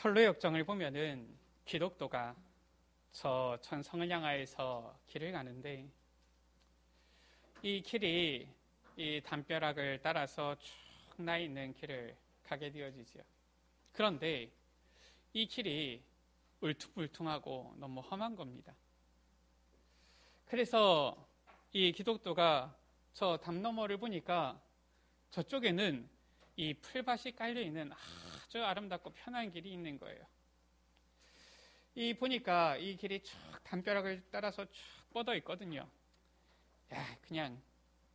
선로역정을 보면은 기독도가 저 천성을 향하여서 길을 가는데 이 길이 이 담벼락을 따라서 쭉 나 있는 길을 가게 되어지죠. 그런데 이 길이 울퉁불퉁하고 너무 험한 겁니다. 그래서 이 기독도가 저 담 너머를 보니까 저쪽에는 이 풀밭이 깔려있는 아주 아름답고 편한 길이 있는 거예요. 이 보니까 이 길이 쭉 담벼락을 따라서 쭉 뻗어 있거든요. 그냥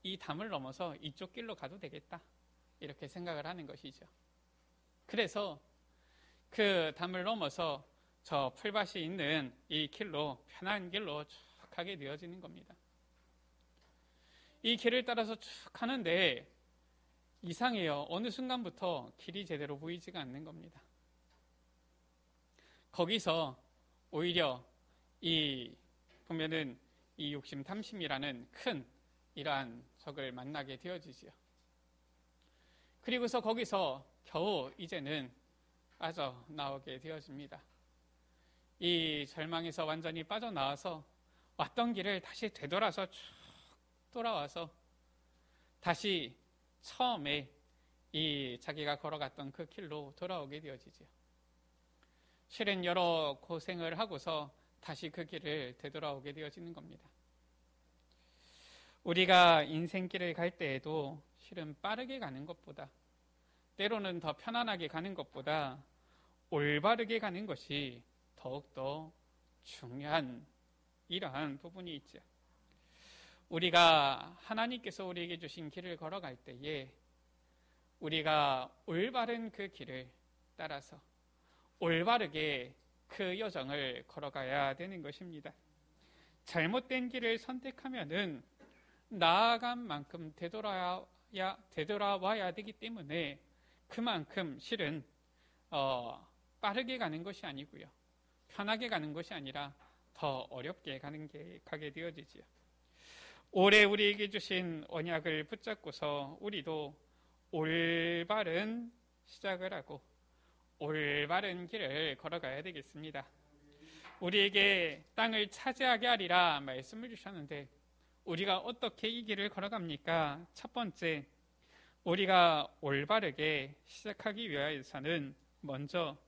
이 담을 넘어서 이쪽 길로 가도 되겠다, 이렇게 생각을 하는 것이죠. 그래서 그 담을 넘어서 저 풀밭이 있는 이 길로, 편한 길로 쭉 가게 되어지는 겁니다. 이 길을 따라서 쭉 가는데 이상해요. 어느 순간부터 길이 제대로 보이지가 않는 겁니다. 거기서 오히려 보면은 이 욕심 탐심이라는 큰 이러한 적을 만나게 되어지지요. 그리고서 거기서 겨우 이제는 빠져나오게 되어집니다. 이 절망에서 완전히 빠져나와서 왔던 길을 다시 되돌아서 쭉 돌아와서 다시 처음에 이 자기가 걸어갔던 그 길로 돌아오게 되어지죠. 실은 여러 고생을 하고서 다시 그 길을 되돌아오게 되어지는 겁니다. 우리가 인생길을 갈 때에도 실은 빠르게 가는 것보다, 때로는 더 편안하게 가는 것보다 올바르게 가는 것이 더욱더 중요한 이러한 부분이 있죠. 우리가 하나님께서 우리에게 주신 길을 걸어갈 때에 우리가 올바른 그 길을 따라서 올바르게 그 여정을 걸어가야 되는 것입니다. 잘못된 길을 선택하면은 나아간 만큼 되돌아와야 되기 때문에 그만큼 실은 빠르게 가는 것이 아니고요, 편하게 가는 것이 아니라 더 어렵게 가게 되어지지요. 올해 우리에게 주신 언약을 붙잡고서 우리도 올바른 시작을 하고 올바른 길을 걸어가야 되겠습니다. 우리에게 땅을 차지하게 하리라 말씀을 주셨는데 우리가 어떻게 이 길을 걸어갑니까? 첫 번째, 우리가 올바르게 시작하기 위해서는 먼저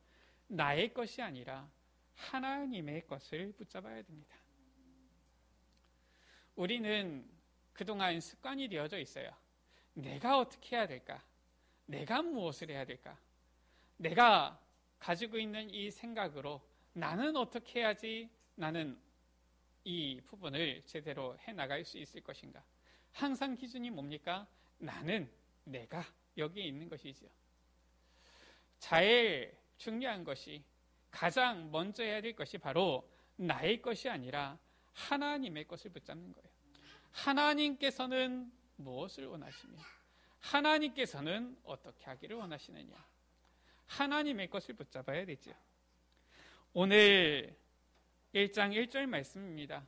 나의 것이 아니라 하나님의 것을 붙잡아야 됩니다. 우리는 그동안 습관이 되어져 있어요. 내가 어떻게 해야 될까? 내가 무엇을 해야 될까? 내가 가지고 있는 이 생각으로 나는 어떻게 해야지 나는 이 부분을 제대로 해나갈 수 있을 것인가? 항상 기준이 뭡니까? 나는, 내가 여기에 있는 것이지요. 제일 중요한 것이, 가장 먼저 해야 될 것이 바로 나의 것이 아니라 하나님의 것을 붙잡는 거예요. 하나님께서는 무엇을 원하시며 하나님께서는 어떻게 하기를 원하시느냐, 하나님의 것을 붙잡아야 되죠. 오늘 1장 1절 말씀입니다.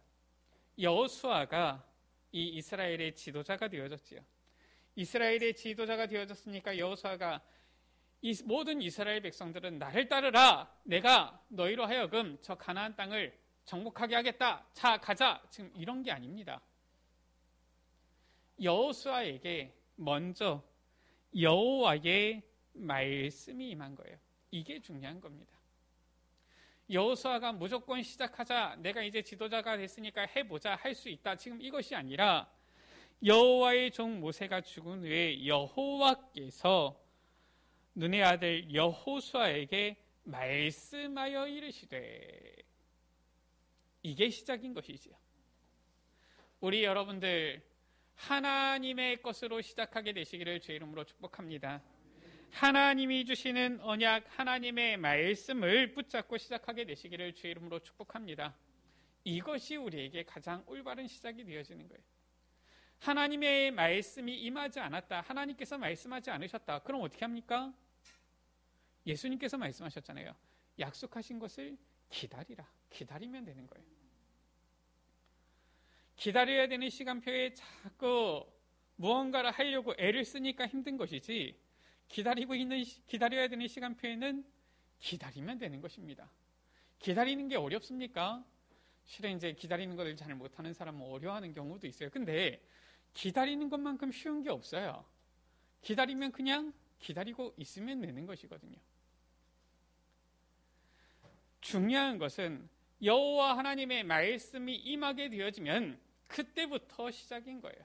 여호수아가 이 이스라엘의 지도자가 되어졌지요. 이스라엘의 지도자가 되어졌으니까 여호수아가 이 모든 이스라엘 백성들은 나를 따르라, 내가 너희로 하여금 저 가나안 땅을 정복하게 하겠다, 자 가자, 지금 이런 게 아닙니다. 여호수아에게 먼저 여호와의 말씀이 임한 거예요. 이게 중요한 겁니다. 여호수아가 무조건 시작하자, 내가 이제 지도자가 됐으니까 해보자, 할 수 있다, 지금 이것이 아니라 여호와의 종 모세가 죽은 후에 여호와께서 눈의 아들 여호수아에게 말씀하여 이르시되, 이게 시작인 것이지요. 우리 여러분들 하나님의 것으로 시작하게 되시기를 주의 이름으로 축복합니다. 하나님이 주시는 언약, 하나님의 말씀을 붙잡고 시작하게 되시기를 주의 이름으로 축복합니다. 이것이 우리에게 가장 올바른 시작이 되어지는 거예요. 하나님의 말씀이 임하지 않았다, 하나님께서 말씀하지 않으셨다, 그럼 어떻게 합니까? 예수님께서 말씀하셨잖아요. 약속하신 것을 기다리라. 기다리면 되는 거예요. 기다려야 되는 시간표에 자꾸 무언가를 하려고 애를 쓰니까 힘든 것이지, 기다려야 되는 시간표에는 기다리면 되는 것입니다. 기다리는 게 어렵습니까? 실은 이제 기다리는 것을 잘 못하는 사람은 어려워하는 경우도 있어요. 근데 기다리는 것만큼 쉬운 게 없어요. 기다리면 그냥 기다리고 있으면 되는 것이거든요. 중요한 것은 여호와 하나님의 말씀이 임하게 되어지면 그때부터 시작인 거예요.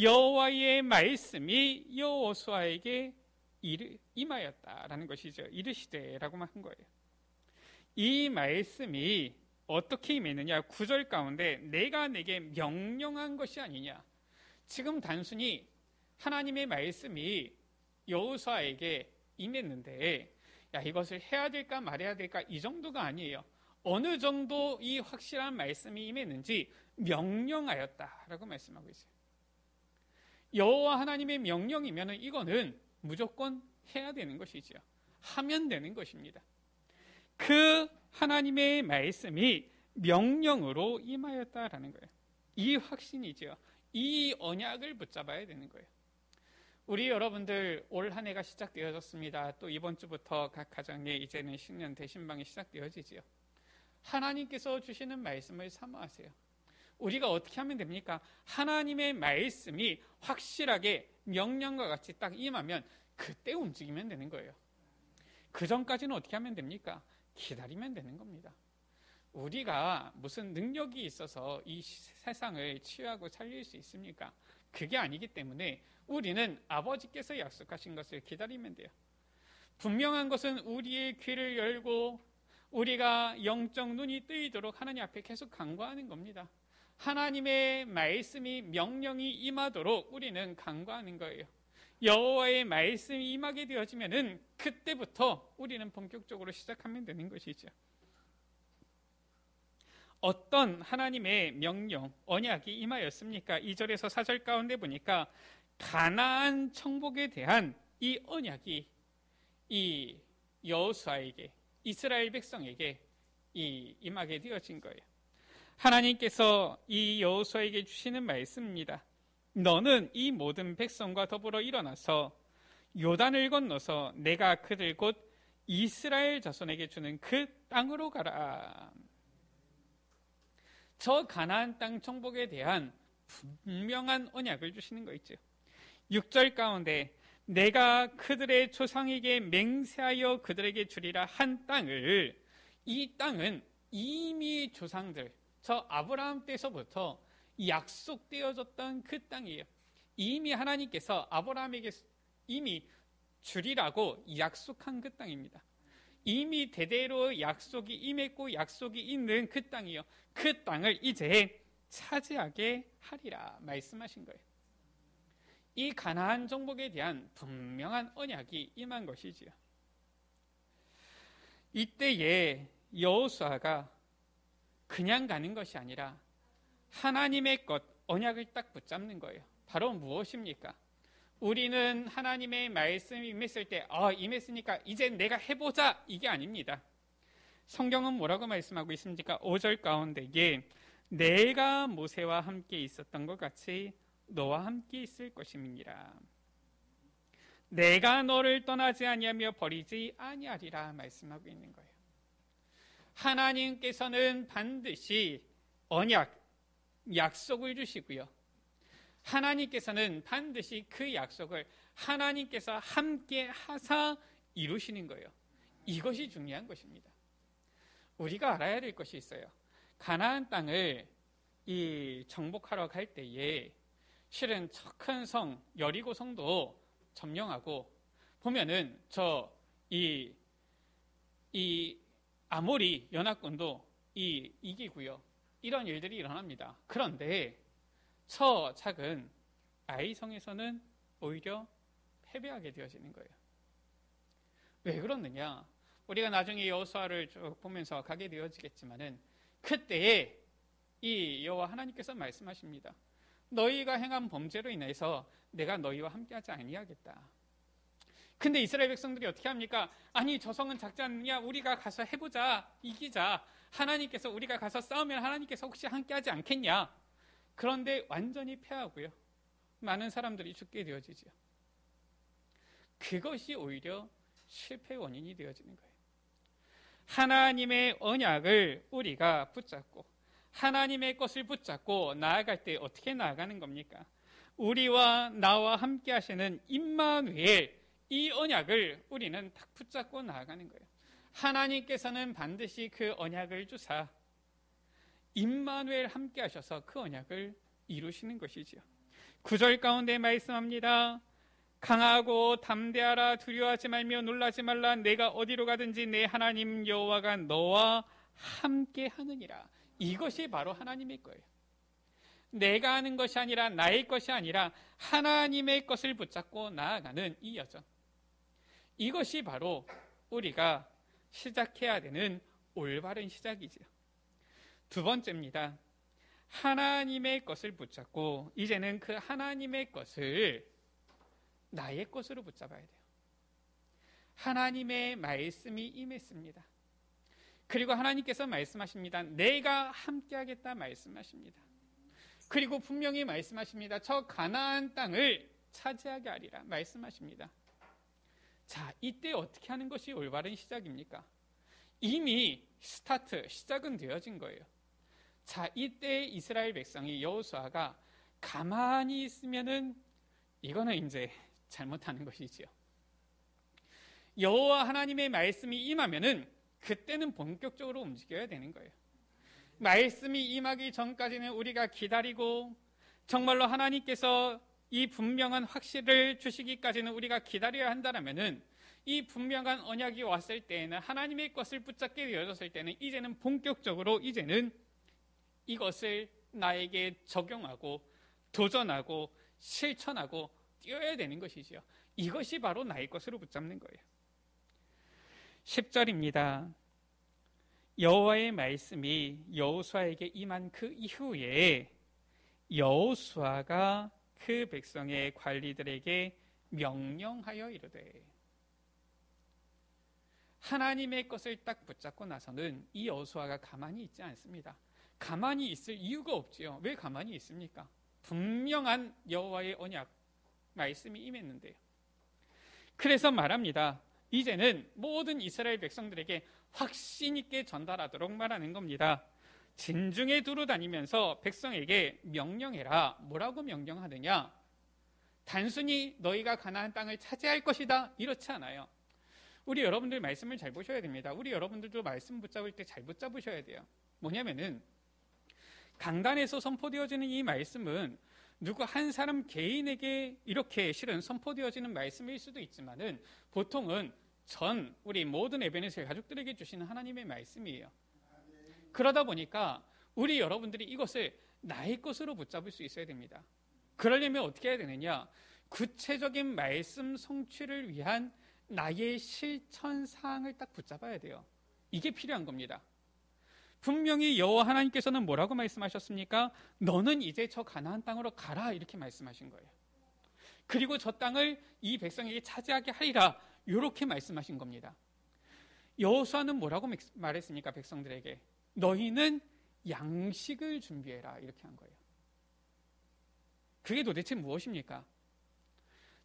여호와의 말씀이 여호수아에게 임하였다라는 것이죠. 이르시되라고 한 거예요. 이 말씀이 어떻게 임했느냐? 9절 가운데 내가 내게 명령한 것이 아니냐. 지금 단순히 하나님의 말씀이 여호수아에게 임했는데 야, 이것을 해야 될까 말해야 될까 이 정도가 아니에요. 어느 정도 이 확실한 말씀이 임했는지 명령하였다라고 말씀하고 있어요. 여호와 하나님의 명령이면 이거는 무조건 해야 되는 것이지요. 하면 되는 것입니다. 그 하나님의 말씀이 명령으로 임하였다라는 거예요. 이 확신이지요. 이 언약을 붙잡아야 되는 거예요. 우리 여러분들 올 한 해가 시작되어졌습니다. 또 이번 주부터 각 가정에 이제는 신년 대신방이 시작되어지지요. 하나님께서 주시는 말씀을 사모하세요. 우리가 어떻게 하면 됩니까? 하나님의 말씀이 확실하게 명령과 같이 딱 임하면 그때 움직이면 되는 거예요. 그 전까지는 어떻게 하면 됩니까? 기다리면 되는 겁니다. 우리가 무슨 능력이 있어서 이 세상을 치유하고 살릴 수 있습니까? 그게 아니기 때문에 우리는 아버지께서 약속하신 것을 기다리면 돼요. 분명한 것은 우리의 귀를 열고 우리가 영적 눈이 뜨이도록 하나님 앞에 계속 간구하는 겁니다. 하나님의 말씀이 명령이 임하도록 우리는 간구하는 거예요. 여호와의 말씀이 임하게 되어지면은 그때부터 우리는 본격적으로 시작하면 되는 것이죠. 어떤 하나님의 명령, 언약이 임하였습니까? 2절에서 4절 가운데 보니까 가나안 정복에 대한 이 언약이 이 여호수아에게, 이스라엘 백성에게 임하게 되어진 거예요. 하나님께서 이 여호수아에게 주시는 말씀입니다. 너는 이 모든 백성과 더불어 일어나서 요단을 건너서 내가 그들 곧 이스라엘 자손에게 주는 그 땅으로 가라. 저 가나안 땅 정복에 대한 분명한 언약을 주시는 거 있죠. 6절 가운데 내가 그들의 조상에게 맹세하여 그들에게 주리라 한 땅을, 이 땅은 이미 조상들, 저 아브라함 때서부터 약속되어졌던 그 땅이에요. 이미 하나님께서 아브라함에게 이미 주리라고 약속한 그 땅입니다. 이미 대대로 약속이 임했고 약속이 있는 그 땅이요. 그 땅을 이제 차지하게 하리라 말씀하신 거예요. 이 가나안 정복에 대한 분명한 언약이 임한 것이지요. 이때에 여호수아가 그냥 가는 것이 아니라 하나님의 것, 언약을 딱 붙잡는 거예요. 바로 무엇입니까? 우리는 하나님의 말씀이 임했을 때 임했으니까 이제 내가 해보자, 이게 아닙니다. 성경은 뭐라고 말씀하고 있습니까? 5절 가운데에 내가 모세와 함께 있었던 것 같이 너와 함께 있을 것임이니라. 내가 너를 떠나지 아니하며 버리지 아니하리라 말씀하고 있는 거예요. 하나님께서는 반드시 언약, 약속을 주시고요. 하나님께서는 반드시 그 약속을 하나님께서 함께 하사 이루시는 거예요. 이것이 중요한 것입니다. 우리가 알아야 될 것이 있어요. 가나안 땅을 정복하러 갈 때에 실은 저 큰 성 여리고 성도 점령하고 보면은 이 아모리 연합군도 이기고요. 이런 일들이 일어납니다. 그런데 저 작은 아이성에서는 오히려 패배하게 되어지는 거예요. 왜 그러느냐? 우리가 나중에 여호수아를 쭉 보면서 가게 되어지겠지만은 그때에 이 여호와 하나님께서 말씀하십니다. 너희가 행한 범죄로 인해서 내가 너희와 함께하지 아니하겠다. 근데 이스라엘 백성들이 어떻게 합니까? 아니 저 성은 작지 않느냐? 우리가 가서 해보자, 이기자. 하나님께서 우리가 가서 싸우면 하나님께서 혹시 함께하지 않겠냐? 그런데 완전히 패하고요. 많은 사람들이 죽게 되어지죠. 그것이 오히려 실패의 원인이 되어지는 거예요. 하나님의 언약을 우리가 붙잡고 하나님의 것을 붙잡고 나아갈 때 어떻게 나아가는 겁니까? 우리와 나와 함께 하시는 임마누엘, 이 언약을 우리는 딱 붙잡고 나아가는 거예요. 하나님께서는 반드시 그 언약을 주사 임마누엘 함께 하셔서 그 언약을 이루시는 것이지요. 9절 가운데 말씀합니다. 강하고 담대하라, 두려워하지 말며 놀라지 말라. 내가 어디로 가든지 내 하나님 여호와가 너와 함께 하느니라. 이것이 바로 하나님의 거예요. 내가 하는 것이 아니라 나의 것이 아니라 하나님의 것을 붙잡고 나아가는 이 여정. 이것이 바로 우리가 시작해야 되는 올바른 시작이지요. 두 번째입니다. 하나님의 것을 붙잡고 이제는 그 하나님의 것을 나의 것으로 붙잡아야 돼요. 하나님의 말씀이 임했습니다. 그리고 하나님께서 말씀하십니다. 내가 함께하겠다 말씀하십니다. 그리고 분명히 말씀하십니다. 저 가나안 땅을 차지하게 하리라 말씀하십니다. 자, 이때 어떻게 하는 것이 올바른 시작입니까? 이미 시작은 되어진 거예요. 자, 이때 이스라엘 백성이 여호수아가 가만히 있으면은 이거는 이제 잘못하는 것이지요. 여호와 하나님의 말씀이 임하면은 그때는 본격적으로 움직여야 되는 거예요. 말씀이 임하기 전까지는 우리가 기다리고 정말로 하나님께서 이 분명한 확신을 주시기까지는 우리가 기다려야 한다면은 이 분명한 언약이 왔을 때에는 하나님의 것을 붙잡게 되어졌을 때는 이제는 본격적으로 이제는 이것을 나에게 적용하고 도전하고 실천하고 뛰어야 되는 것이지요. 이것이 바로 나의 것으로 붙잡는 거예요. 10절입니다. 여호와의 말씀이 여호수아에게 임한 그 이후에 여호수아가 그 백성의 관리들에게 명령하여 이르되, 하나님의 것을 딱 붙잡고 나서는 이 여호수아가 가만히 있지 않습니다. 가만히 있을 이유가 없지요. 왜 가만히 있습니까? 분명한 여호와의 언약 말씀이 임했는데요. 그래서 말합니다. 이제는 모든 이스라엘 백성들에게 확신 있게 전달하도록 말하는 겁니다. 진중에 두루 다니면서 백성에게 명령해라. 뭐라고 명령하느냐? 단순히 너희가 가나안 땅을 차지할 것이다, 이렇지 않아요. 우리 여러분들 말씀을 잘 보셔야 됩니다. 우리 여러분들도 말씀 붙잡을 때 잘 붙잡으셔야 돼요. 뭐냐면은 강단에서 선포되어지는 이 말씀은 누구 한 사람 개인에게 이렇게 실은 선포되어지는 말씀일 수도 있지만은 보통은 우리 모든 에베네셀 가족들에게 주시는 하나님의 말씀이에요. 그러다 보니까 우리 여러분들이 이것을 나의 것으로 붙잡을 수 있어야 됩니다. 그러려면 어떻게 해야 되느냐? 구체적인 말씀 성취를 위한 나의 실천 사항을 딱 붙잡아야 돼요. 이게 필요한 겁니다. 분명히 여호와 하나님께서는 뭐라고 말씀하셨습니까? 너는 이제 저 가나안 땅으로 가라, 이렇게 말씀하신 거예요. 그리고 저 땅을 이 백성에게 차지하게 하리라, 이렇게 말씀하신 겁니다. 여호수아는 뭐라고 말했습니까? 백성들에게 너희는 양식을 준비해라, 이렇게 한 거예요. 그게 도대체 무엇입니까?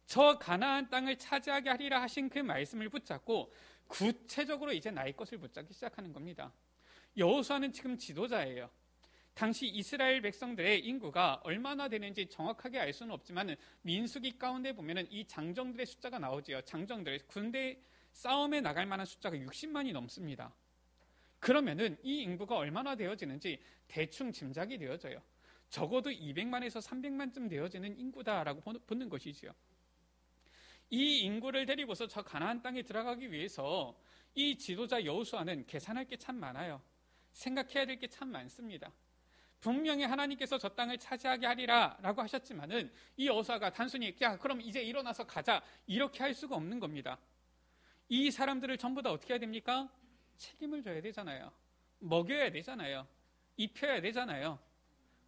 저 가나안 땅을 차지하게 하리라 하신 그 말씀을 붙잡고 구체적으로 이제 나의 것을 붙잡기 시작하는 겁니다. 여호수아는 지금 지도자예요. 당시 이스라엘 백성들의 인구가 얼마나 되는지 정확하게 알 수는 없지만 민수기 가운데 보면은 이 장정들의 숫자가 나오지요. 장정들, 군대 싸움에 나갈 만한 숫자가 60만이 넘습니다. 그러면은 이 인구가 얼마나 되어지는지 대충 짐작이 되어져요. 적어도 200만에서 300만쯤 되어지는 인구다라고 보는 것이지요. 이 인구를 데리고서 저 가나안 땅에 들어가기 위해서 이 지도자 여호수아는 계산할 게 참 많아요. 생각해야 될 게 참 많습니다. 분명히 하나님께서 저 땅을 차지하게 하리라 라고 하셨지만은 이 여호수아가 단순히 야 그럼 이제 일어나서 가자, 이렇게 할 수가 없는 겁니다. 이 사람들을 전부 다 어떻게 해야 됩니까? 책임을 져야 되잖아요. 먹여야 되잖아요. 입혀야 되잖아요.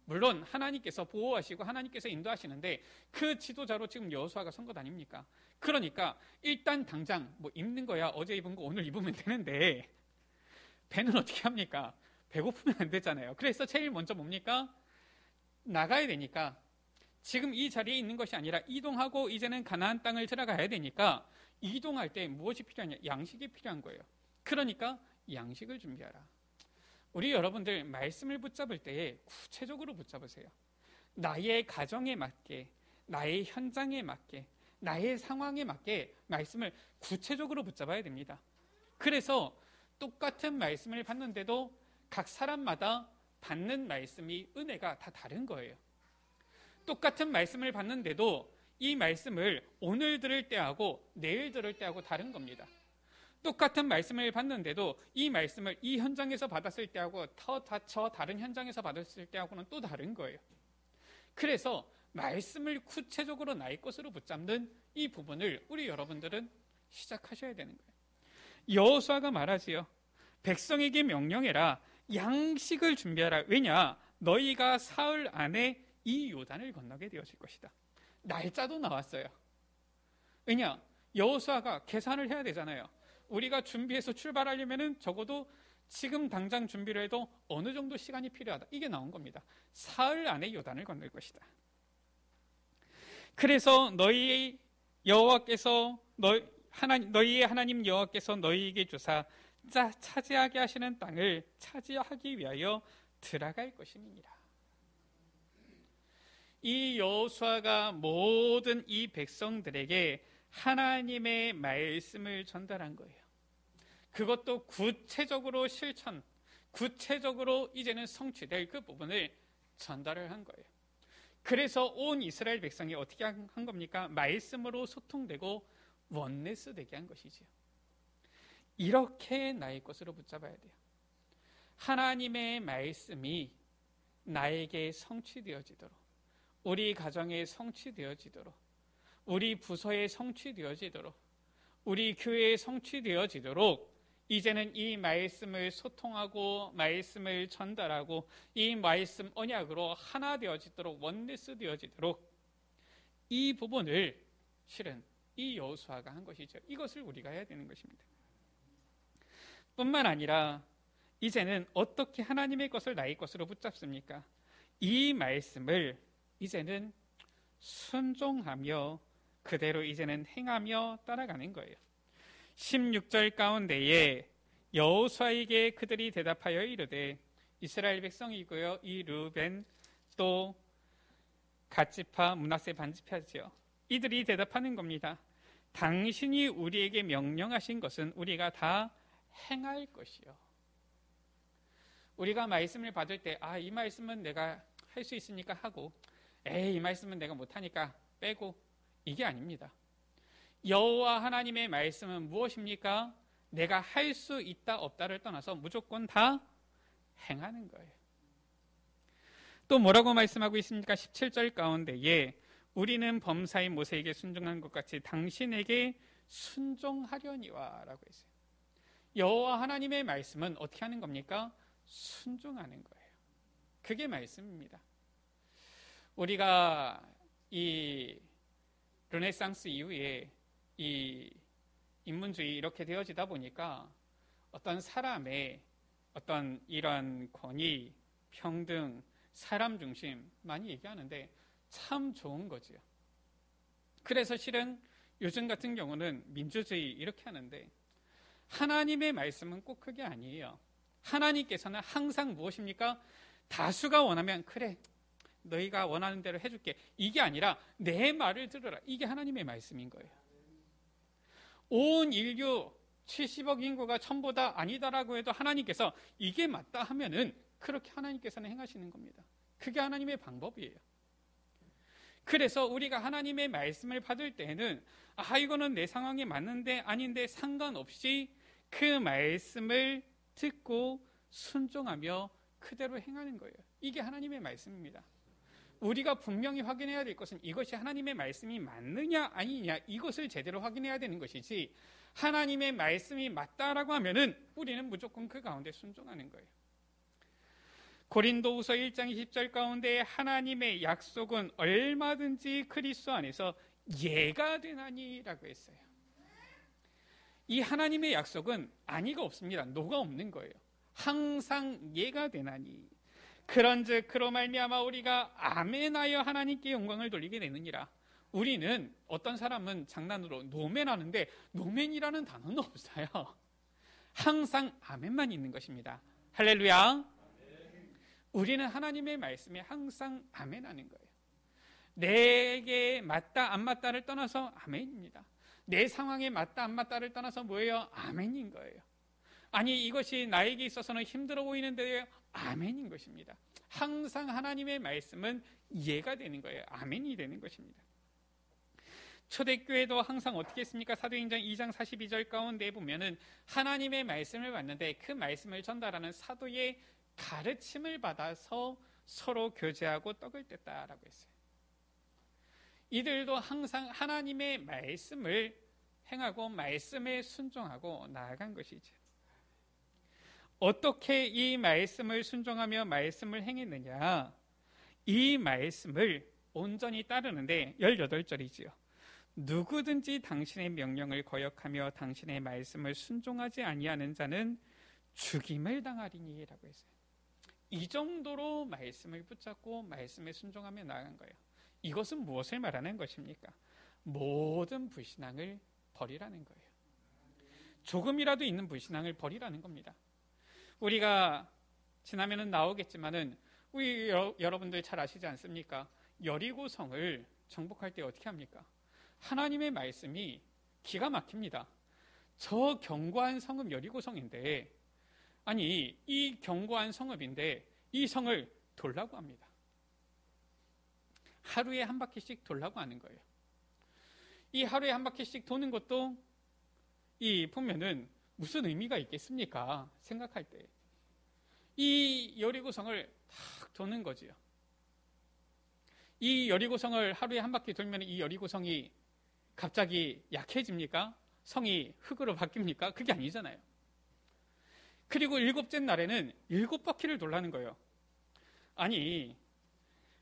물론 하나님께서 보호하시고 하나님께서 인도하시는데 그 지도자로 지금 여호수아가 선 것 아닙니까? 그러니까 일단 당장 뭐 입는 거야 어제 입은 거 오늘 입으면 되는데 배는 어떻게 합니까? 배고프면 안 되잖아요. 그래서 제일 먼저 뭡니까? 나가야 되니까 지금 이 자리에 있는 것이 아니라 이동하고 이제는 가나안 땅을 들어가야 되니까 이동할 때 무엇이 필요하냐? 양식이 필요한 거예요. 그러니까 양식을 준비하라. 우리 여러분들 말씀을 붙잡을 때에 구체적으로 붙잡으세요. 나의 가정에 맞게, 나의 현장에 맞게, 나의 상황에 맞게 말씀을 구체적으로 붙잡아야 됩니다. 그래서 똑같은 말씀을 받는데도 각 사람마다 받는 말씀이 은혜가 다 다른 거예요. 똑같은 말씀을 받는데도 이 말씀을 오늘 들을 때하고 내일 들을 때하고 다른 겁니다. 똑같은 말씀을 받는데도 이 말씀을 이 현장에서 받았을 때하고 저 다른 현장에서 받았을 때하고는 또 다른 거예요. 그래서 말씀을 구체적으로 나의 것으로 붙잡는 이 부분을 우리 여러분들은 시작하셔야 되는 거예요. 여호수아가 말하지요. 백성에게 명령해라. 양식을 준비하라. 왜냐? 너희가 사흘 안에 이 요단을 건너게 되어질 것이다. 날짜도 나왔어요. 왜냐? 여호수아가 계산을 해야 되잖아요. 우리가 준비해서 출발하려면은 적어도 지금 당장 준비를 해도 어느 정도 시간이 필요하다. 이게 나온 겁니다. 사흘 안에 요단을 건널 것이다. 그래서 너희의 하나님 여호와께서 너희에게 주사 차지하게 하시는 땅을 차지하기 위하여 들어갈 것임이니라. 이 여호수아가 모든 이 백성들에게 하나님의 말씀을 전달한 거예요. 그것도 구체적으로 실천, 구체적으로 이제는 성취될 그 부분을 전달을 한 거예요. 그래서 온 이스라엘 백성이 어떻게 한 겁니까? 말씀으로 소통되고 원네스 되게 한 것이지요. 이렇게 나의 것으로 붙잡아야 돼요. 하나님의 말씀이 나에게 성취되어지도록, 우리 가정에 성취되어지도록, 우리 부서에 성취되어지도록, 우리 교회에 성취되어지도록 이제는 이 말씀을 소통하고 말씀을 전달하고 이 말씀 언약으로 하나 되어지도록, 원네스 되어지도록 이 부분을 실은 이 여호수아가 한 것이죠. 이것을 우리가 해야 되는 것입니다. 뿐만 아니라 이제는 어떻게 하나님의 것을 나의 것으로 붙잡습니까? 이 말씀을 이제는 순종하며 그대로 이제는 행하며 따라가는 거예요. 16절 가운데에 여호수아에게 그들이 대답하여 이르되, 이스라엘 백성이고요, 이 르벤 또 갓지파 므낫세 반지파지요. 이들이 대답하는 겁니다. 당신이 우리에게 명령하신 것은 우리가 다 행할 것이요. 우리가 말씀을 받을 때 이 말씀은 내가 할 수 있으니까 하고, 이 말씀은 내가 못하니까 빼고, 이게 아닙니다. 여호와 하나님의 말씀은 무엇입니까? 내가 할 수 있다 없다를 떠나서 무조건 다 행하는 거예요. 또 뭐라고 말씀하고 있습니까? 17절 가운데에 우리는 범사의 모세에게 순종한 것 같이 당신에게 순종하려니와 라고 했어요. 여호와 하나님의 말씀은 어떻게 하는 겁니까? 순종하는 거예요. 그게 말씀입니다. 우리가 이 르네상스 이후에 이 인문주의 이렇게 되어지다 보니까 어떤 사람의 어떤 이런 권위, 평등, 사람 중심 많이 얘기하는데 참 좋은 거지요. 그래서 실은 요즘 같은 경우는 민주주의 이렇게 하는데 하나님의 말씀은 꼭 그게 아니에요. 하나님께서는 항상 무엇입니까? 다수가 원하면 그래, 너희가 원하는 대로 해줄게. 이게 아니라 내 말을 들으라. 이게 하나님의 말씀인 거예요. 온 인류 70억 인구가 전부 다 아니다라고 해도 하나님께서 이게 맞다 하면은 그렇게 하나님께서는 행하시는 겁니다. 그게 하나님의 방법이에요. 그래서 우리가 하나님의 말씀을 받을 때에는 이거는 내 상황에 맞는데 아닌데 상관없이 그 말씀을 듣고 순종하며 그대로 행하는 거예요. 이게 하나님의 말씀입니다. 우리가 분명히 확인해야 될 것은 이것이 하나님의 말씀이 맞느냐 아니냐, 이것을 제대로 확인해야 되는 것이지, 하나님의 말씀이 맞다라고 하면은 우리는 무조건 그 가운데 순종하는 거예요. 고린도후서 1장 20절 가운데 하나님의 약속은 얼마든지 그리스도 안에서 예가 되나니라고 했어요. 이 하나님의 약속은 아니가 없습니다. 노가 없는 거예요. 항상 예가 되나니. 그런즉 그로 말미암아 우리가 아멘하여 하나님께 영광을 돌리게 되느니라. 우리는 어떤 사람은 장난으로 노멘 하는데 노멘이라는 단어는 없어요. 항상 아멘만 있는 것입니다. 할렐루야. 우리는 하나님의 말씀에 항상 아멘하는 거예요. 내게 맞다 안 맞다를 떠나서 아멘입니다. 내 상황에 맞다 안 맞다를 떠나서 뭐예요? 아멘인 거예요. 아니 이것이 나에게 있어서는 힘들어 보이는데 아멘인 것입니다. 항상 하나님의 말씀은 이해가 되는 거예요. 아멘이 되는 것입니다. 초대교회도 항상 어떻게 했습니까? 사도행전 2장 42절 가운데 보면은 하나님의 말씀을 받는데 그 말씀을 전달하는 사도의 가르침을 받아서 서로 교제하고 떡을 뗐다라고 했어요. 이들도 항상 하나님의 말씀을 행하고 말씀에 순종하고 나아간 것이죠. 어떻게 이 말씀을 순종하며 말씀을 행했느냐? 이 말씀을 온전히 따르는데 18절이지요. 누구든지 당신의 명령을 거역하며 당신의 말씀을 순종하지 아니하는 자는 죽임을 당하리니 라고 했어요. 이 정도로 말씀을 붙잡고 말씀에 순종하며 나아간 거예요. 이것은 무엇을 말하는 것입니까? 모든 불신앙을 버리라는 거예요. 조금이라도 있는 불신앙을 버리라는 겁니다. 우리가 지나면은 나오겠지만은 우리 여러분들 잘 아시지 않습니까? 여리고성을 정복할 때 어떻게 합니까? 하나님의 말씀이 기가 막힙니다. 저 견고한 성읍 여리고성인데, 아니 이 견고한 성읍인데 이 성을 돌라고 합니다. 하루에 한 바퀴씩 돌라고 하는 거예요. 이 하루에 한 바퀴씩 도는 것도 이 보면은 무슨 의미가 있겠습니까? 생각할 때 이 여리고성을 탁 도는 거지요. 이 여리고성을 하루에 한 바퀴 돌면 이 여리고성이 갑자기 약해집니까? 성이 흙으로 바뀝니까? 그게 아니잖아요. 그리고 7째 날에는 7바퀴를 돌라는 거예요. 아니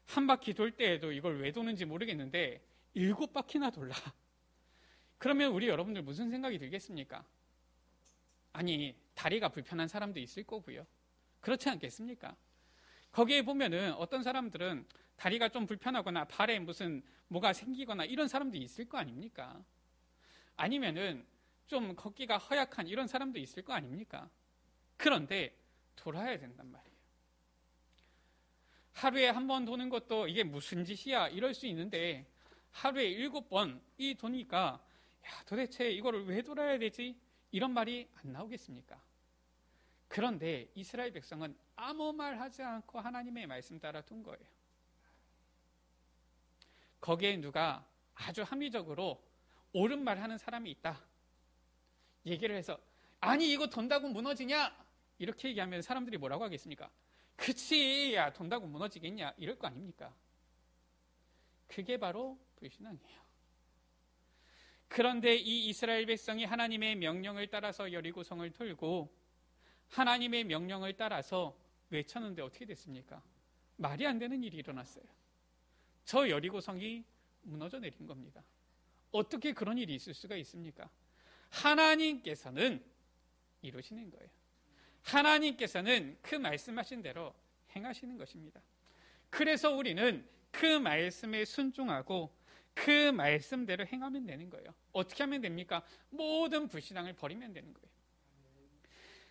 한 바퀴 돌 때에도 이걸 왜 도는지 모르겠는데 7바퀴나 돌라. 그러면 우리 여러분들 무슨 생각이 들겠습니까? 아니 다리가 불편한 사람도 있을 거고요. 그렇지 않겠습니까? 거기에 보면은 어떤 사람들은 다리가 좀 불편하거나 발에 무슨 뭐가 생기거나 이런 사람도 있을 거 아닙니까? 아니면은 좀 걷기가 허약한 이런 사람도 있을 거 아닙니까? 그런데 돌아야 된단 말이에요. 하루에 한 번 도는 것도 이게 무슨 짓이야 이럴 수 있는데 하루에 7번 이 도니까 야 도대체 이거를 왜 돌아야 되지? 이런 말이 안 나오겠습니까? 그런데 이스라엘 백성은 아무 말 하지 않고 하나님의 말씀 따라 둔 거예요. 거기에 누가 아주 합리적으로 옳은 말 하는 사람이 있다 얘기를 해서 아니 이거 돈다고 무너지냐? 이렇게 얘기하면 사람들이 뭐라고 하겠습니까? 그치 야 돈다고 무너지겠냐? 이럴 거 아닙니까? 그게 바로 불신앙이에요. 그런데 이 이스라엘 백성이 하나님의 명령을 따라서 여리고성을 돌고 하나님의 명령을 따라서 외쳤는데 어떻게 됐습니까? 말이 안 되는 일이 일어났어요. 저 여리고성이 무너져 내린 겁니다. 어떻게 그런 일이 있을 수가 있습니까? 하나님께서는 이루시는 거예요. 하나님께서는 그 말씀하신 대로 행하시는 것입니다. 그래서 우리는 그 말씀에 순종하고 그 말씀대로 행하면 되는 거예요. 어떻게 하면 됩니까? 모든 불신앙을 버리면 되는 거예요.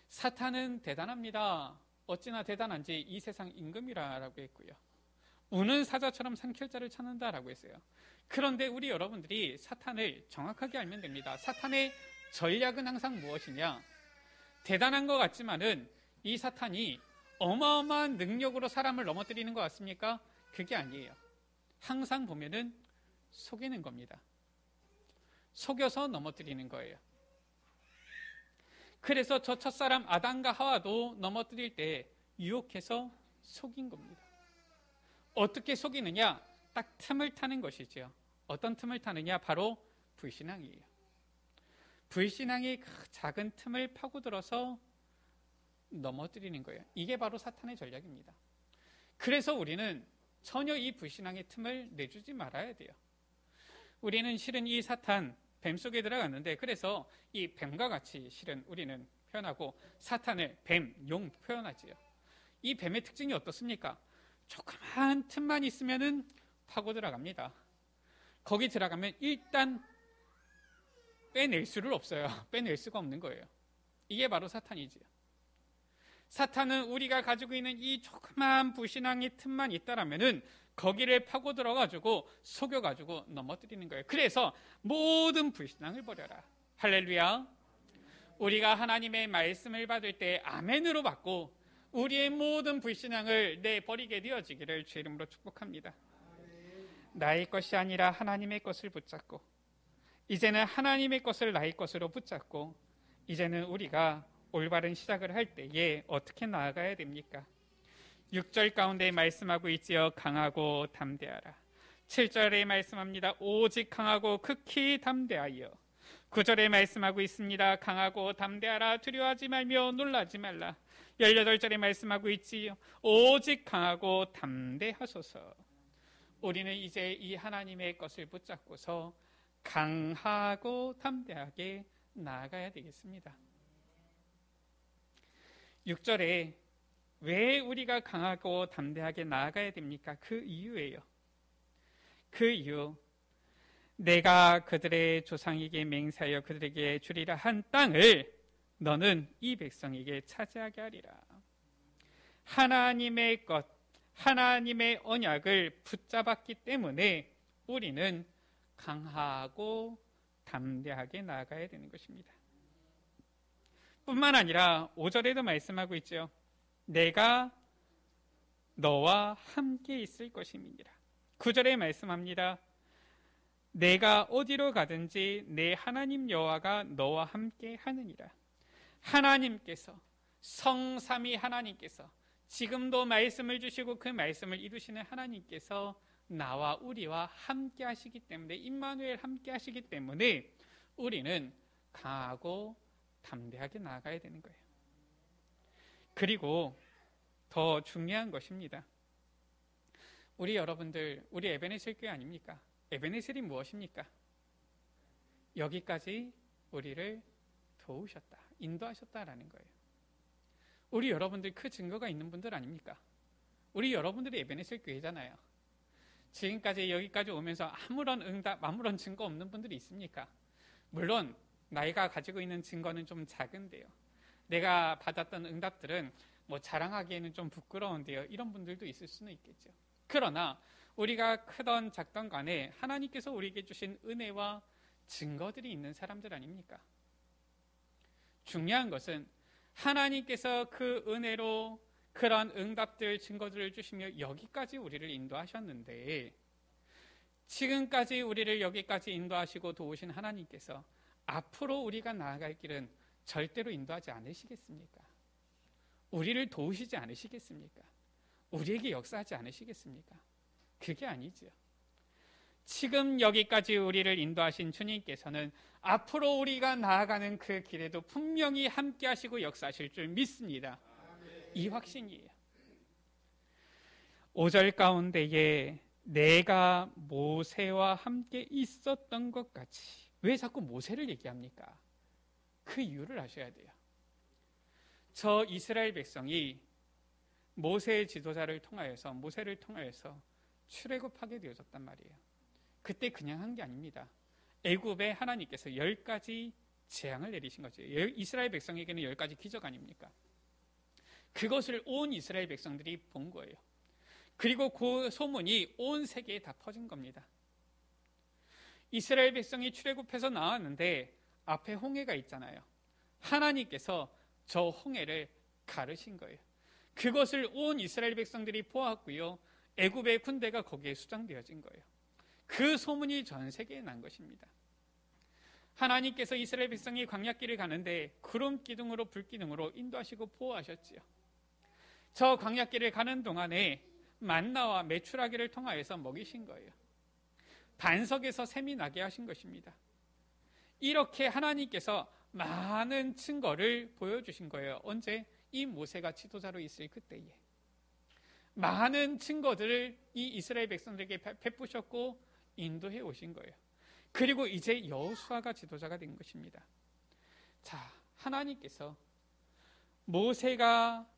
사탄은 대단합니다. 어찌나 대단한지 이 세상 임금이라고 했고요. 우는 사자처럼 산결자를 찾는다라고 했어요. 그런데 우리 여러분들이 사탄을 정확하게 알면 됩니다. 사탄의 전략은 항상 무엇이냐? 대단한 것 같지만은 이 사탄이 어마어마한 능력으로 사람을 넘어뜨리는 것 같습니까? 그게 아니에요. 항상 보면은 속이는 겁니다. 속여서 넘어뜨리는 거예요. 그래서 저 첫사람 아담과 하와도 넘어뜨릴 때 유혹해서 속인 겁니다. 어떻게 속이느냐? 딱 틈을 타는 것이죠. 어떤 틈을 타느냐? 바로 불신앙이에요. 불신앙이 그 작은 틈을 파고들어서 넘어뜨리는 거예요. 이게 바로 사탄의 전략입니다. 그래서 우리는 전혀 이 불신앙의 틈을 내주지 말아야 돼요. 우리는 실은 이 사탄, 뱀 속에 들어갔는데 그래서 이 뱀과 같이 실은 우리는 표현하고 사탄을 뱀, 용 표현하지요. 이 뱀의 특징이 어떻습니까? 조그만 틈만 있으면은 파고 들어갑니다. 거기 들어가면 일단 빼낼 수를 없어요. 빼낼 수가 없는 거예요. 이게 바로 사탄이지요. 사탄은 우리가 가지고 있는 이 조그만 불신앙의 틈만 있다라면은 거기를 파고 들어가지고 속여가지고 넘어뜨리는 거예요. 그래서 모든 불신앙을 버려라. 할렐루야. 우리가 하나님의 말씀을 받을 때 아멘으로 받고 우리의 모든 불신앙을 내버리게 되어지기를 주 이름으로 축복합니다. 나의 것이 아니라 하나님의 것을 붙잡고, 이제는 하나님의 것을 나의 것으로 붙잡고, 이제는 우리가 올바른 시작을 할 때에 어떻게 나아가야 됩니까? 6절 가운데 말씀하고 있지요. 강하고 담대하라. 7절에 말씀합니다. 오직 강하고 극히 담대하여. 9절에 말씀하고 있습니다. 강하고 담대하라. 두려워하지 말며 놀라지 말라. 18절에 말씀하고 있지요. 오직 강하고 담대하소서. 우리는 이제 이 하나님의 것을 붙잡고서 강하고 담대하게 나아가야 되겠습니다. 6절에 왜 우리가 강하고 담대하게 나아가야 됩니까? 그 이유예요. 그 이유. 내가 그들의 조상에게 맹세하여 그들에게 주리라 한 땅을 너는 이 백성에게 차지하게 하리라. 하나님의 것, 하나님의 언약을 붙잡았기 때문에 우리는 강하고 담대하게 나아가야 되는 것입니다. 뿐만 아니라 5절에도 말씀하고 있죠. 내가 너와 함께 있을 것임이니라. 9절에 말씀합니다. 내가 어디로 가든지 내 하나님 여호와가 너와 함께 하느니라. 하나님께서, 성삼위 하나님께서 지금도 말씀을 주시고 그 말씀을 이루시는 하나님께서 나와 우리와 함께 하시기 때문에, 임마누엘 함께 하시기 때문에 우리는 강하고 담대하게 나아가야 되는 거예요. 그리고 더 중요한 것입니다. 우리 여러분들, 우리 에베네셀 교회 아닙니까? 에베네셀이 무엇입니까? 여기까지 우리를 도우셨다, 인도하셨다라는 거예요. 우리 여러분들 그 증거가 있는 분들 아닙니까? 우리 여러분들이 에베네셀 교회잖아요. 지금까지 여기까지 오면서 아무런 응답, 아무런 증거 없는 분들이 있습니까? 물론 나이가 가지고 있는 증거는 좀 작은데요. 내가 받았던 응답들은 뭐 자랑하기에는 좀 부끄러운데요. 이런 분들도 있을 수는 있겠죠. 그러나 우리가 크던 작던 간에 하나님께서 우리에게 주신 은혜와 증거들이 있는 사람들 아닙니까? 중요한 것은 하나님께서 그 은혜로 그런 응답들, 증거들을 주시며 여기까지 우리를 인도하셨는데, 지금까지 우리를 여기까지 인도하시고 도우신 하나님께서 앞으로 우리가 나아갈 길은 절대로 인도하지 않으시겠습니까? 우리를 도우시지 않으시겠습니까? 우리에게 역사하지 않으시겠습니까? 그게 아니죠. 지금 여기까지 우리를 인도하신 주님께서는 앞으로 우리가 나아가는 그 길에도 분명히 함께 하시고 역사하실 줄 믿습니다. 이 확신이에요. 5절 가운데에 내가 모세와 함께 있었던 것 같이, 왜 자꾸 모세를 얘기합니까? 그 이유를 아셔야 돼요. 저 이스라엘 백성이 모세의 지도자를 통하여서, 모세를 통하여서 출애굽하게 되어졌단 말이에요. 그때 그냥 한 게 아닙니다. 애굽에 하나님께서 10가지 재앙을 내리신 거죠. 이스라엘 백성에게는 10가지 기적 아닙니까? 그것을 온 이스라엘 백성들이 본 거예요. 그리고 그 소문이 온 세계에 다 퍼진 겁니다. 이스라엘 백성이 출애굽해서 나왔는데 앞에 홍해가 있잖아요. 하나님께서 저 홍해를 가르신 거예요. 그것을 온 이스라엘 백성들이 보았고요. 애굽의 군대가 거기에 수장되어진 거예요. 그 소문이 전 세계에 난 것입니다. 하나님께서 이스라엘 백성이 광야길을 가는데 구름 기둥으로 불 기둥으로 인도하시고 보호하셨지요. 저 광야길을 가는 동안에 만나와 메추라기를 통하여서 먹이신 거예요. 반석에서 샘이 나게 하신 것입니다. 이렇게 하나님께서 많은 증거를 보여주신 거예요. 언제? 이 모세가 지도자로 있을 그때에. 많은 증거들을 이 이스라엘 백성들에게 베푸셨고 인도해 오신 거예요. 그리고 이제 여호수아가 지도자가 된 것입니다. 자, 하나님께서 모세가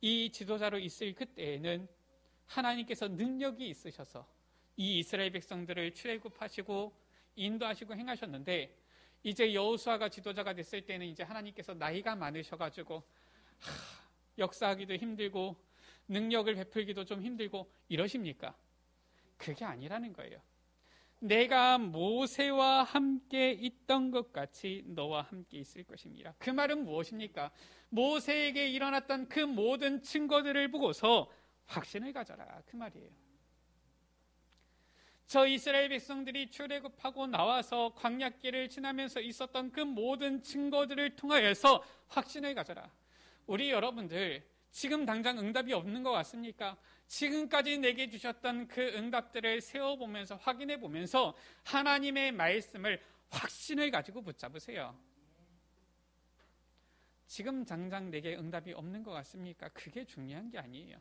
이 지도자로 있을 그때에는 하나님께서 능력이 있으셔서 이 이스라엘 백성들을 출애굽하시고 인도하시고 행하셨는데, 이제 여호수아가 지도자가 됐을 때는 이제 하나님께서 나이가 많으셔가지고 역사하기도 힘들고 능력을 베풀기도 좀 힘들고 이러십니까? 그게 아니라는 거예요. 내가 모세와 함께 있던 것 같이 너와 함께 있을 것입니다. 그 말은 무엇입니까? 모세에게 일어났던 그 모든 증거들을 보고서 확신을 가져라, 그 말이에요. 저 이스라엘 백성들이 출애굽하고 나와서 광야길을 지나면서 있었던 그 모든 증거들을 통하여서 확신을 가져라. 우리 여러분들 지금 당장 응답이 없는 것 같습니까? 지금까지 내게 주셨던 그 응답들을 세워보면서 확인해보면서 하나님의 말씀을 확신을 가지고 붙잡으세요. 지금 당장 내게 응답이 없는 것 같습니까? 그게 중요한 게 아니에요.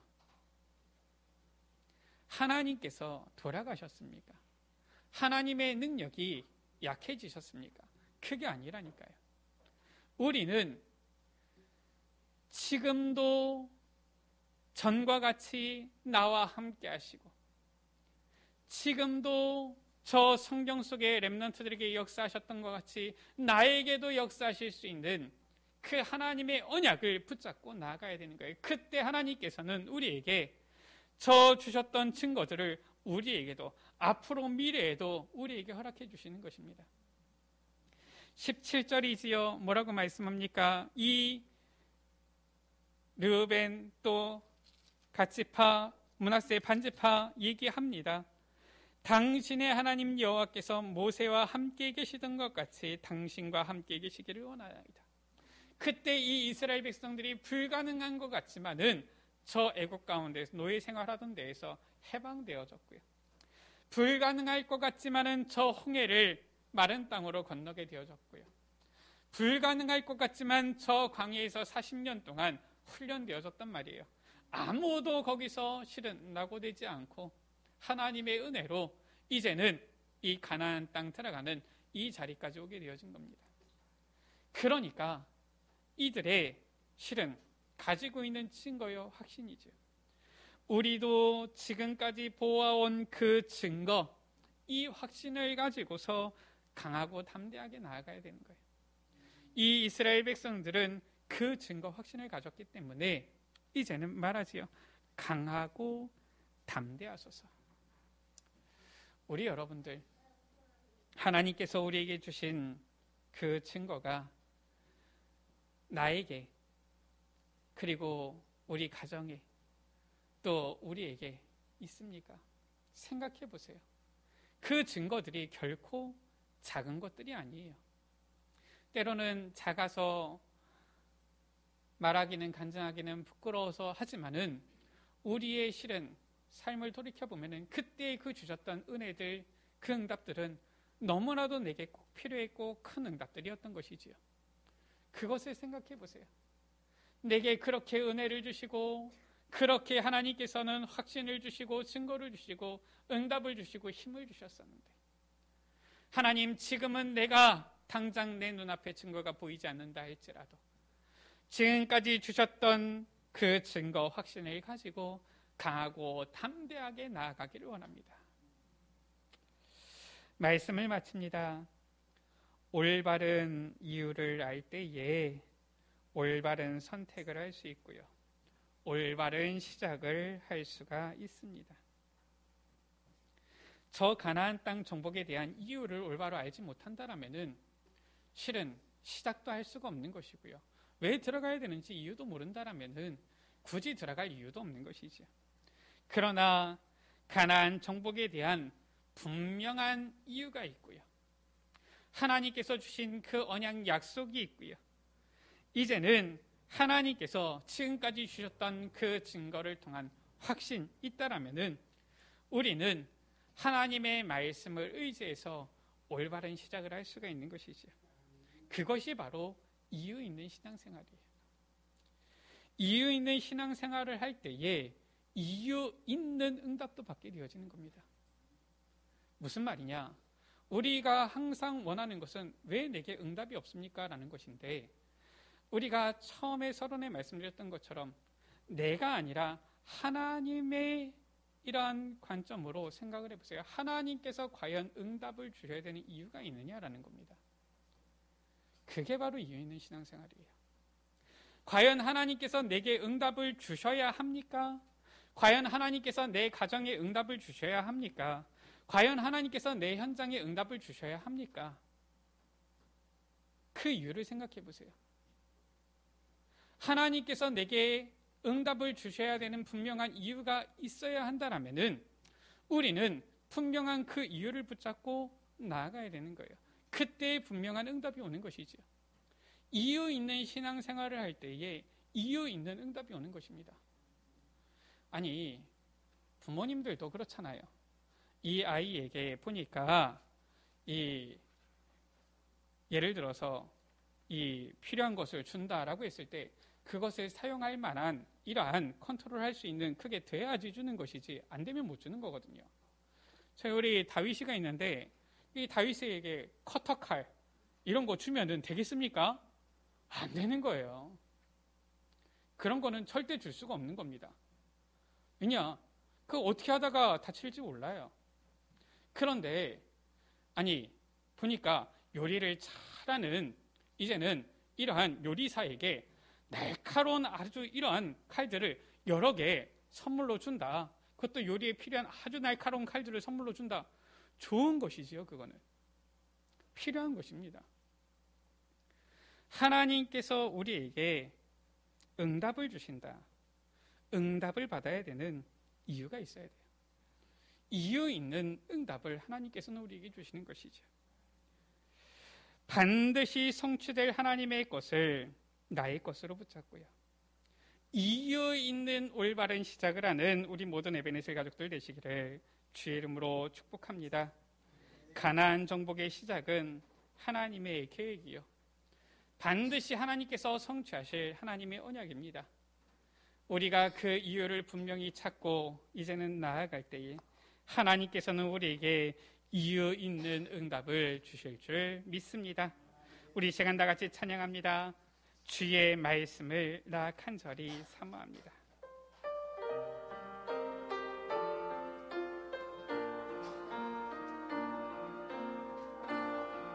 하나님께서 돌아가셨습니까? 하나님의 능력이 약해지셨습니까? 그게 아니라니까요. 우리는 지금도 전과 같이 나와 함께 하시고, 지금도 저 성경 속의 렘넌트들에게 역사하셨던 것 같이 나에게도 역사하실 수 있는 그 하나님의 언약을 붙잡고 나아가야 되는 거예요. 그때 하나님께서는 우리에게 저 주셨던 증거들을 우리에게도, 앞으로 미래에도 우리에게 허락해 주시는 것입니다. 17절이지요. 뭐라고 말씀합니까? 이 르우벤 또 갓지파, 므낫세 반지파 얘기합니다. 당신의 하나님 여호와께서 모세와 함께 계시던 것 같이 당신과 함께 계시기를 원하나이다. 그때 이 이스라엘 백성들이 불가능한 것 같지만은 저 애국 가운데서 노예 생활하던 데에서 해방되어졌고요. 불가능할 것 같지만은 저 홍해를 마른 땅으로 건너게 되어졌고요. 불가능할 것 같지만 저 광야에서 40년 동안 훈련되어졌단 말이에요. 아무도 거기서 실은 낙오되지 않고 하나님의 은혜로 이제는 이 가나안 땅 들어가는 이 자리까지 오게 되어진 겁니다. 그러니까 이들의 실은 가지고 있는 증거요, 확신이죠. 우리도 지금까지 보아온 그 증거, 이 확신을 가지고서 강하고 담대하게 나아가야 되는 거예요. 이 이스라엘 백성들은 그 증거 확신을 가졌기 때문에 이제는 말하지요. 강하고 담대하소서. 우리 여러분들, 하나님께서 우리에게 주신 그 증거가 나에게, 그리고 우리 가정에, 또 우리에게 있습니까? 생각해 보세요. 그 증거들이 결코 작은 것들이 아니에요. 때로는 작아서 말하기는, 간증하기는 부끄러워서 하지만은 우리의 실은 삶을 돌이켜보면은 그때 그 주셨던 은혜들, 그 응답들은 너무나도 내게 꼭 필요했고 큰 응답들이었던 것이지요. 그것을 생각해 보세요. 내게 그렇게 은혜를 주시고, 그렇게 하나님께서는 확신을 주시고 증거를 주시고 응답을 주시고 힘을 주셨었는데, 하나님, 지금은 내가 당장 내 눈앞에 증거가 보이지 않는다 할지라도 지금까지 주셨던 그 증거 확신을 가지고 강하고 담대하게 나아가기를 원합니다. 말씀을 마칩니다. 올바른 이유를 알 때에 올바른 선택을 할 수 있고요, 올바른 시작을 할 수가 있습니다. 저 가나안 땅 정복에 대한 이유를 올바로 알지 못한다라면은 실은 시작도 할 수가 없는 것이고요, 왜 들어가야 되는지 이유도 모른다라면은 굳이 들어갈 이유도 없는 것이죠. 그러나 가나안 정복에 대한 분명한 이유가 있고요, 하나님께서 주신 그 언약 약속이 있고요, 이제는 하나님께서 지금까지 주셨던 그 증거를 통한 확신이 있다라면은 우리는 하나님의 말씀을 의지해서 올바른 시작을 할 수가 있는 것이죠. 그것이 바로 이유 있는 신앙생활이에요. 이유 있는 신앙생활을 할 때에 이유 있는 응답도 받게 되어지는 겁니다. 무슨 말이냐? 우리가 항상 원하는 것은 왜 내게 응답이 없습니까? 라는 것인데, 우리가 처음에 서론에 말씀드렸던 것처럼 내가 아니라 하나님의 이러한 관점으로 생각을 해보세요. 하나님께서 과연 응답을 주셔야 되는 이유가 있느냐라는 겁니다. 그게 바로 이유 있는 신앙생활이에요. 과연 하나님께서 내게 응답을 주셔야 합니까? 과연 하나님께서 내 가정에 응답을 주셔야 합니까? 과연 하나님께서 내 현장에 응답을 주셔야 합니까? 그 이유를 생각해 보세요. 하나님께서 내게 응답을 주셔야 되는 분명한 이유가 있어야 한다라면은 우리는 분명한 그 이유를 붙잡고 나아가야 되는 거예요. 그때 분명한 응답이 오는 것이죠. 이유 있는 신앙생활을 할 때에 이유 있는 응답이 오는 것입니다. 아니, 부모님들도 그렇잖아요. 이 아이에게 보니까 예를 들어서 이 필요한 것을 준다라고 했을 때 그것을 사용할 만한 이러한 컨트롤할 수 있는 그게 돼야지 주는 것이지 안 되면 못 주는 거거든요. 저희 우리 다윗이가 있는데 이 다윗에게 커터칼 이런 거 주면은 되겠습니까? 안 되는 거예요. 그런 거는 절대 줄 수가 없는 겁니다. 왜냐? 그거 어떻게 하다가 다칠지 몰라요. 그런데 아니 보니까 요리를 잘하는 이제는 이러한 요리사에게 날카로운 아주 이러한 칼들을 여러 개 선물로 준다. 그것도 요리에 필요한 아주 날카로운 칼들을 선물로 준다. 좋은 것이지요. 그거는 필요한 것입니다. 하나님께서 우리에게 응답을 주신다. 응답을 받아야 되는 이유가 있어야 돼요. 이유 있는 응답을 하나님께서는 우리에게 주시는 것이죠. 반드시 성취될 하나님의 것을 나의 것으로 붙잡고요. 이유 있는 올바른 시작을 하는 우리 모든 에베네셀 가족들 되시기를 주의 이름으로 축복합니다. 가나안 정복의 시작은 하나님의 계획이요. 반드시 하나님께서 성취하실 하나님의 언약입니다. 우리가 그 이유를 분명히 찾고 이제는 나아갈 때에 하나님께서는 우리에게 이유 있는 응답을 주실 줄 믿습니다. 우리 시간 다 같이 찬양합니다. 주의 말씀을 나 간절히 사모합니다.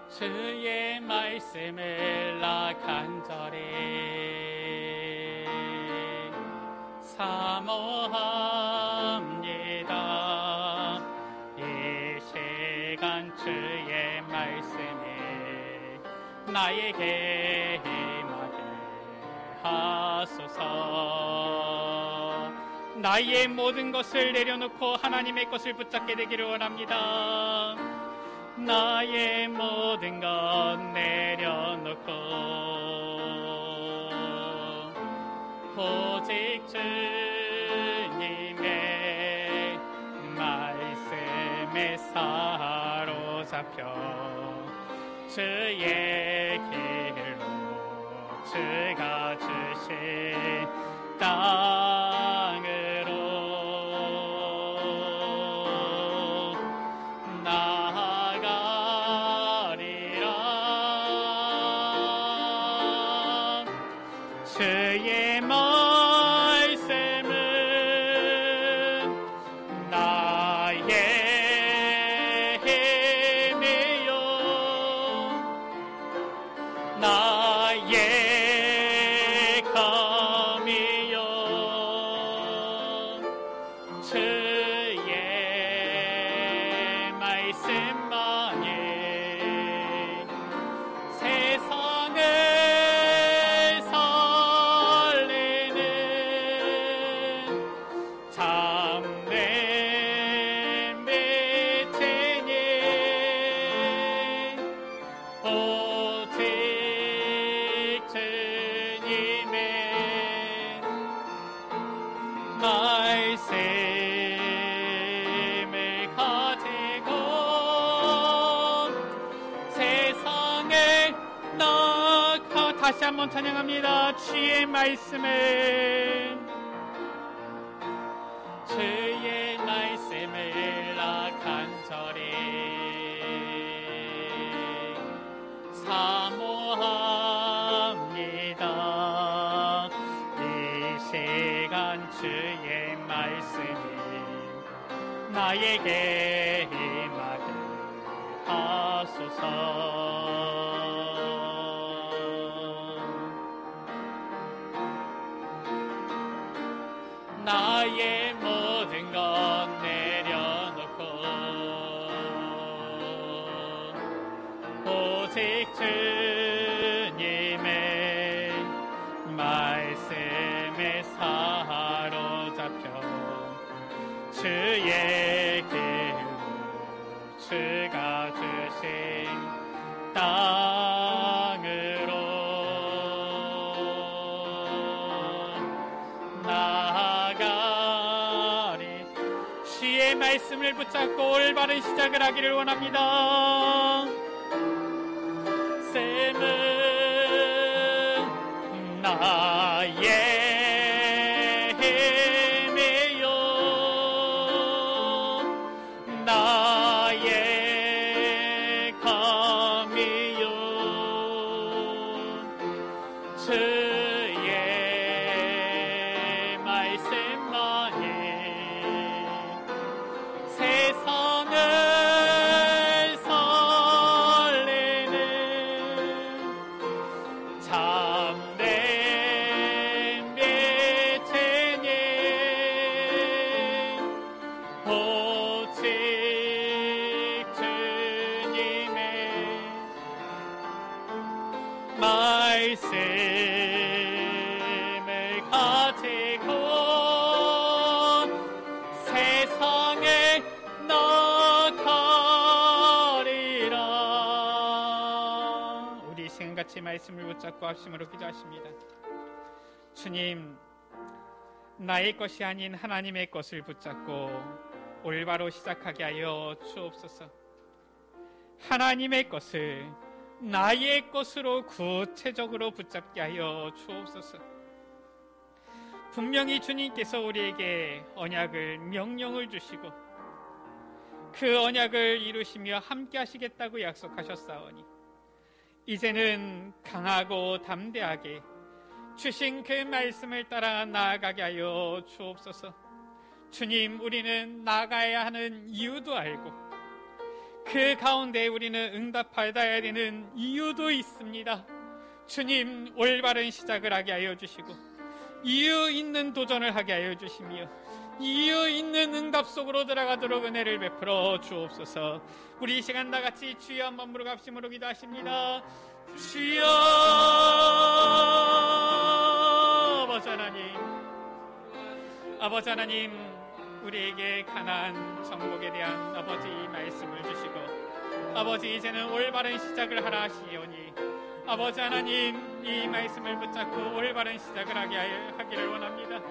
주의 말씀을 나 간절히 사모합니다. 이 시간 주의 말씀이 나에게 임하게 하소서. 나의 모든 것을 내려놓고 하나님의 것을 붙잡게 되기를 원합니다. 나의 모든 것 내려놓고 오직 주님의 말씀에 사로잡혀 주의 길로 주가 주신 땅으로 주의 말씀은 나의 힘이요 나의 검이요 주의 말씀만이 세상을 말씀을 가지고 세상에 나가 다시 한번 찬양합니다. 주의 말씀을 주의 말씀을 나 간절히 사모합니다. 이 시간 주의 말씀이 나에게 임하게 하소서. 나의 모든 것 내려놓고 오직 주님의 말씀에 사로잡혀 주의 길로 주가 주신 땅으로 나아가리. 주의 말씀을 붙잡고 올바른 시작을 하기를 원합니다. 샘은 나의 나의 감이요 주의 말씀만이 세상을 설레는 참된 빛이니 오직 말씀을 가지고 세상에 나가리라. 우리 시간같이 말씀을 붙잡고 합심으로 기도하십니다. 주님, 나의 것이 아닌 하나님의 것을 붙잡고 올바로 시작하게 하여 주옵소서. 하나님의 것을 나의 것으로 구체적으로 붙잡게 하여 주옵소서. 분명히 주님께서 우리에게 언약을 명령을 주시고 그 언약을 이루시며 함께 하시겠다고 약속하셨사오니 이제는 강하고 담대하게 주신 그 말씀을 따라 나아가게 하여 주옵소서. 주님, 우리는 나아가야 하는 이유도 알고 그 가운데 우리는 응답받아야 되는 이유도 있습니다. 주님, 올바른 시작을 하게 하여 주시고 이유 있는 도전을 하게 하여 주시며 이유 있는 응답 속으로 들어가도록 은혜를 베풀어 주옵소서. 우리 이 시간 다같이 주여 한번 부르갑심으로 기도하십니다. 주여. 아버지 하나님, 우리에게 가나안 정복에 대한 아버지 말씀을 주시고 아버지 이제는 올바른 시작을 하라 하시오니 아버지 하나님, 이 말씀을 붙잡고 올바른 시작을 하기를 원합니다.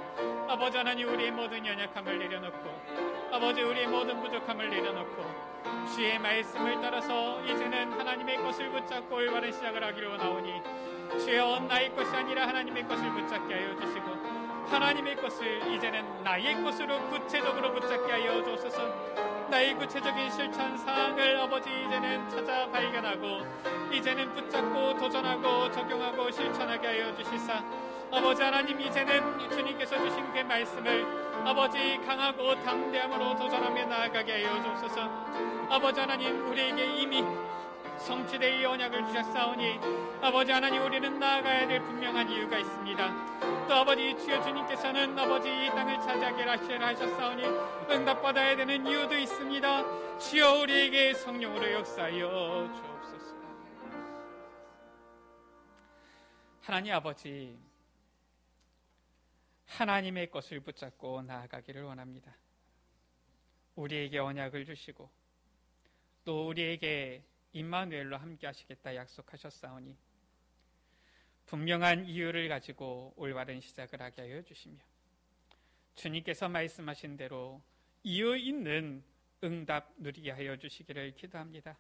아버지 하나님, 우리의 모든 연약함을 내려놓고 아버지 우리의 모든 부족함을 내려놓고 주의 말씀을 따라서 이제는 하나님의 것을 붙잡고 올바른 시작을 하기를 원하오니 주여, 나의 것이 아니라 하나님의 것을 붙잡게 하여 주시고 하나님의 것을 이제는 나의 것으로 구체적으로 붙잡게 하여 주옵소서. 나의 구체적인 실천 사항을 아버지 이제는 찾아 발견하고 이제는 붙잡고 도전하고 적용하고 실천하게 하여 주시사 아버지 하나님, 이제는 주님께서 주신 그 말씀을 아버지 강하고 담대함으로 도전하며 나아가게 하여 주옵소서. 아버지 하나님, 우리에게 이미 성취될 이 언약을 주셨사오니 아버지 하나님, 우리는 나아가야 될 분명한 이유가 있습니다. 또 아버지 주여, 주님께서는 아버지 이 땅을 차지하게 하셨사오니 응답받아야 되는 이유도 있습니다. 주여, 우리에게 성령으로 역사하여 주옵소서. 하나님 아버지, 하나님의 것을 붙잡고 나아가기를 원합니다. 우리에게 언약을 주시고 또 우리에게 임마누엘로 함께 하시겠다 약속하셨사오니 분명한 이유를 가지고 올바른 시작을 하게 하여 주시며 주님께서 말씀하신 대로 이유 있는 응답 누리게 하여 주시기를 기도합니다.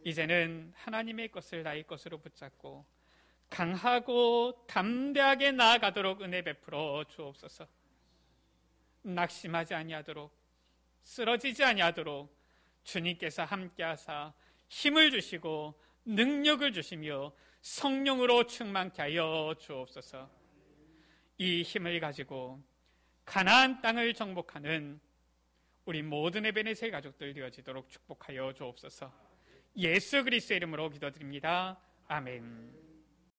이제는 하나님의 것을 나의 것으로 붙잡고 강하고 담대하게 나아가도록 은혜 베풀어 주옵소서. 낙심하지 아니하도록 쓰러지지 아니하도록 주님께서 함께하사 힘을 주시고 능력을 주시며 성령으로 충만케 하여 주옵소서. 이 힘을 가지고 가나안 땅을 정복하는 우리 모든 에베네셀 가족들 되어지도록 축복하여 주옵소서. 예수 그리스도의 이름으로 기도드립니다. 아멘.